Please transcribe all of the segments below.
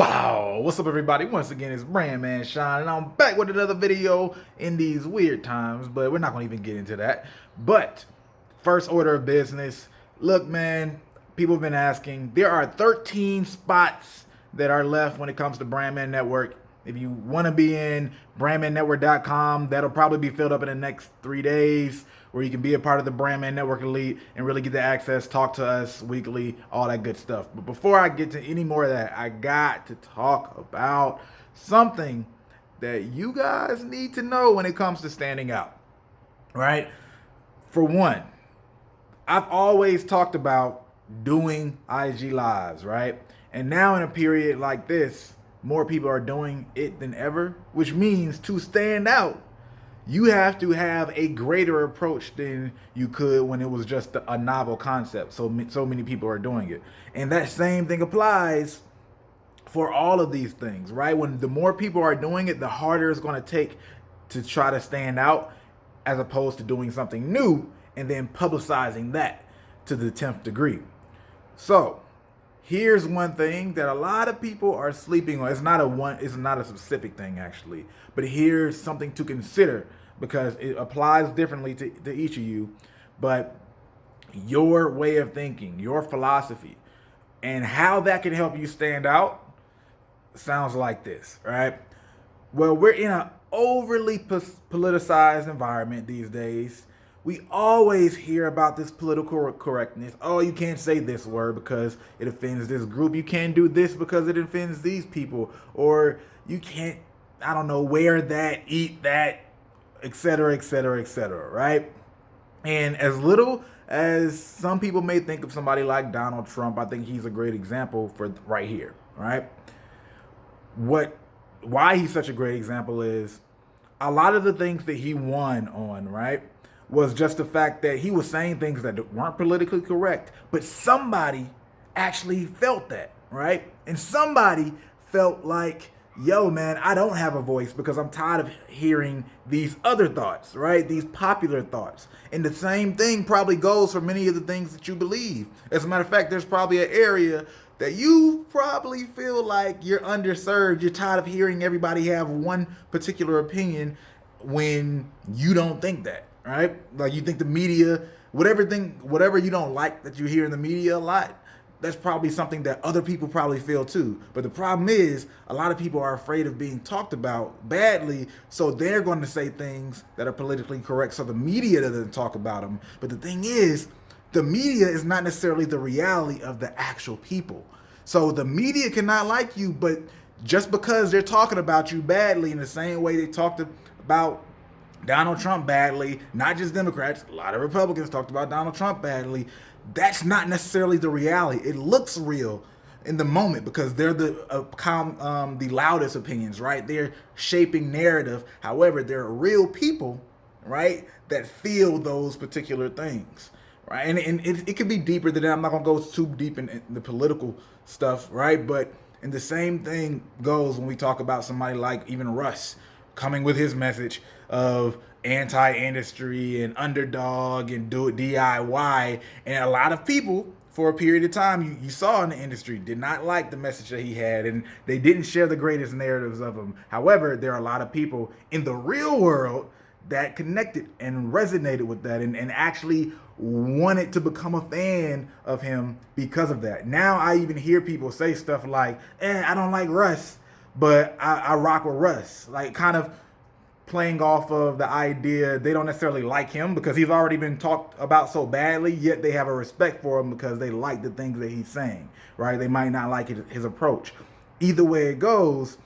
Bow! What's up, everybody? Once again, it's Brand Man Sean, and I'm back with another video in these weird times, but we're not going to even get into that. But first order of business, look, man, people have been asking. There are 13 spots that are left when it comes to Brand Man Network. If you want to be in brandmannetwork.com, that'll probably be filled up in the next 3 days, where you can be a part of the Brand Man Network Elite and really get the access, talk to us weekly, all that good stuff. But before I get to any more of that, I got to talk about something that you guys need to know when it comes to standing out, right? For one, I've always talked about doing IG Lives, right? And now in a period like this, more people are doing it than ever, which means to stand out, you have to have a greater approach than you could when it was just a novel concept. So many people are doing it. And that same thing applies for all of these things, right? When the more people are doing it, the harder it's going to take to try to stand out, as opposed to doing something new and then publicizing that to the 10th degree. So here's one thing that a lot of people are sleeping on. It's not a specific thing actually, but here's something to consider because it applies differently to each of you. But your way of thinking, your philosophy, and how that can help you stand out sounds like this, right? Well, we're in an overly politicized environment these days. We always hear about this political correctness. Oh, you can't say this word because it offends this group. You can't do this because it offends these people. Or you can't, I don't know, wear that, eat that, etc., etc., etc., right? And as little as some people may think of somebody like Donald Trump, I think he's a great example for right here, right? Why he's such a great example is a lot of the things that he won on, right, was just the fact that he was saying things that weren't politically correct, but somebody actually felt that, right? And somebody felt like, yo, man, I don't have a voice because I'm tired of hearing these other thoughts, right? These popular thoughts. And the same thing probably goes for many of the things that you believe. As a matter of fact, there's probably an area that you probably feel like you're underserved. You're tired of hearing everybody have one particular opinion when you don't think that. Right? Like you think the media, whatever you don't like that you hear in the media a lot, that's probably something that other people probably feel too. But the problem is a lot of people are afraid of being talked about badly, so they're going to say things that are politically correct so the media doesn't talk about them. But the thing is, the media is not necessarily the reality of the actual people. So the media cannot like you, but just because they're talking about you badly in the same way they talked about Donald Trump badly, not just Democrats, a lot of Republicans talked about Donald Trump badly, that's not necessarily the reality. It looks real in the moment because they're the loudest opinions, right? They're shaping narrative. However, there are real people, right, that feel those particular things, right? And it could be deeper than that. I'm not going to go too deep in the political stuff, right? But and the same thing goes when we talk about somebody like even Russ coming with his message of anti-industry and underdog and do it DIY. And a lot of people, for a period of time, you saw in the industry, did not like the message that he had, and they didn't share the greatest narratives of him. However, there are a lot of people in the real world that connected and resonated with that and actually wanted to become a fan of him because of that. Now I even hear people say stuff like, I don't like Russ, but I rock with Russ. Like kind of playing off of the idea they don't necessarily like him because he's already been talked about so badly, yet they have a respect for him because they like the things that he's saying, right? They might not like his approach. Either way it goes,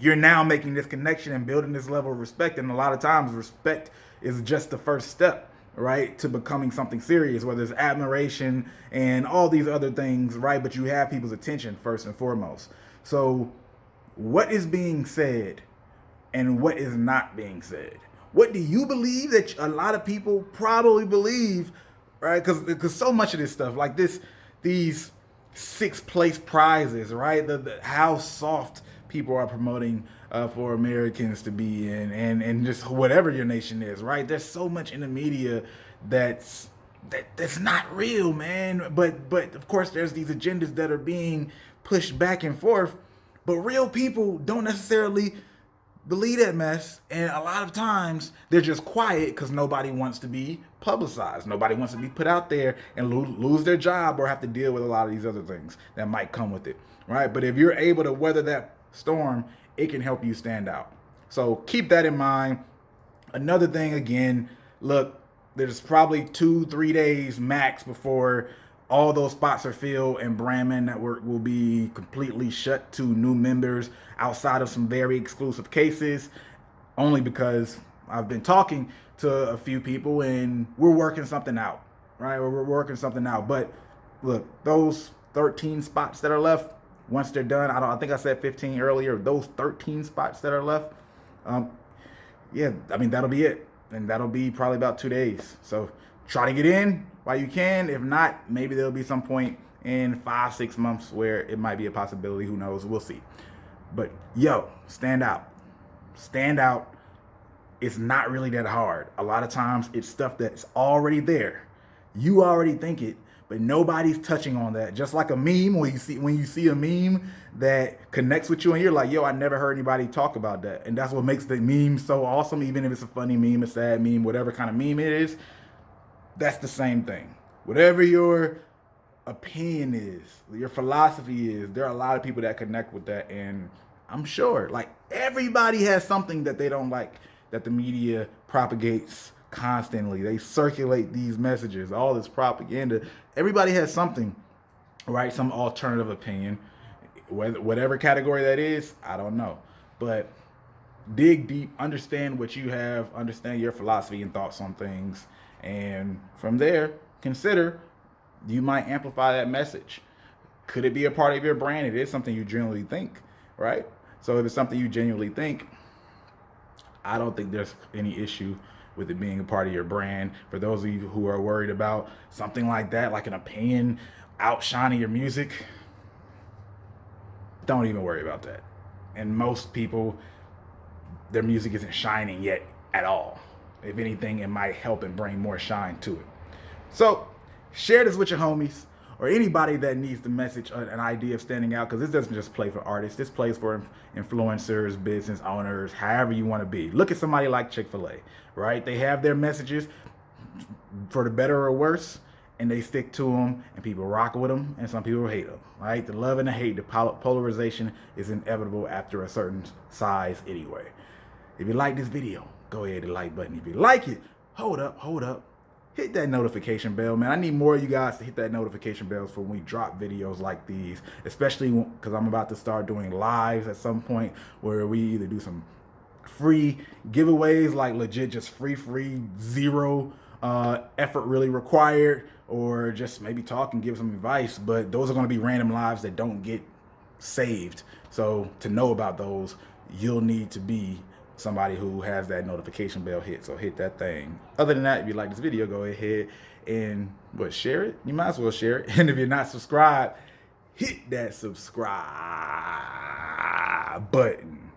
you're now making this connection and building this level of respect. And a lot of times respect is just the first step, right, to becoming something serious, whether it's admiration and all these other things, right? But you have people's attention first and foremost. So what is being said and what is not being said? What do you believe that a lot of people probably believe, right? Because so much of this stuff, like these 6th place prizes, right? How soft people are promoting for Americans to be in, and just whatever your nation is, right? There's so much in the media that's not real, man. But of course, there's these agendas that are being pushed back and forth. But real people don't necessarily believe that mess, and a lot of times they're just quiet because nobody wants to be publicized. Nobody wants to be put out there and lose their job or have to deal with a lot of these other things that might come with it, right? But if you're able to weather that storm, it can help you stand out. So keep that in mind. Another thing, again, look, there's probably 2-3 days max before all those spots are filled and Brandman Network will be completely shut to new members outside of some very exclusive cases, only because I've been talking to a few people and we're working something out, right? We're working something out. But look, those 13 spots that are left, once they're done, I think I said 15 earlier, those 13 spots that are left, yeah, I mean, that'll be it. And that'll be probably about 2 days. So try to get in while you can. If not, maybe there'll be some point in 5-6 months where it might be a possibility. Who knows? We'll see. But yo, stand out. Stand out. It's not really that hard. A lot of times it's stuff that's already there. You already think it, but nobody's touching on that. Just like a meme, when you see a meme that connects with you and you're like, yo, I never heard anybody talk about that. And that's what makes the meme so awesome, even if it's a funny meme, a sad meme, whatever kind of meme it is. That's the same thing. Whatever your opinion is, your philosophy is, there are a lot of people that connect with that. And I'm sure, like, everybody has something that they don't like, that the media propagates constantly. They circulate these messages, all this propaganda. Everybody has something, right? Some alternative opinion, whatever category that is, I don't know. But dig deep, understand what you have, understand your philosophy and thoughts on things. And from there, consider you might amplify that message. Could it be a part of your brand? It is something you genuinely think, right? So if it's something you genuinely think, I don't think there's any issue with it being a part of your brand. For those of you who are worried about something like that, like an opinion outshining your music, don't even worry about that. And most people, their music isn't shining yet at all. If anything, it might help and bring more shine to it. So share this with your homies or anybody that needs the message, an idea of standing out, because this doesn't just play for artists. This plays for influencers, business owners, however you want to be. Look at somebody like Chick-fil-A, right? They have their messages for the better or worse, and they stick to them, and people rock with them, and some people hate them, right? The love and the hate, the polarization is inevitable after a certain size anyway. If you like this video, go ahead and like button. If you like it, hold up. Hit that notification bell, man. I need more of you guys to hit that notification bell for when we drop videos like these, especially because I'm about to start doing lives at some point where we either do some free giveaways, like legit just free, zero effort really required, or just maybe talk and give some advice. But those are going to be random lives that don't get saved. So to know about those, you'll need to be somebody who has that notification bell hit. So hit that thing. Other than that, if you like this video, go ahead and share it. You might as well share it. And if you're not subscribed, hit that subscribe button.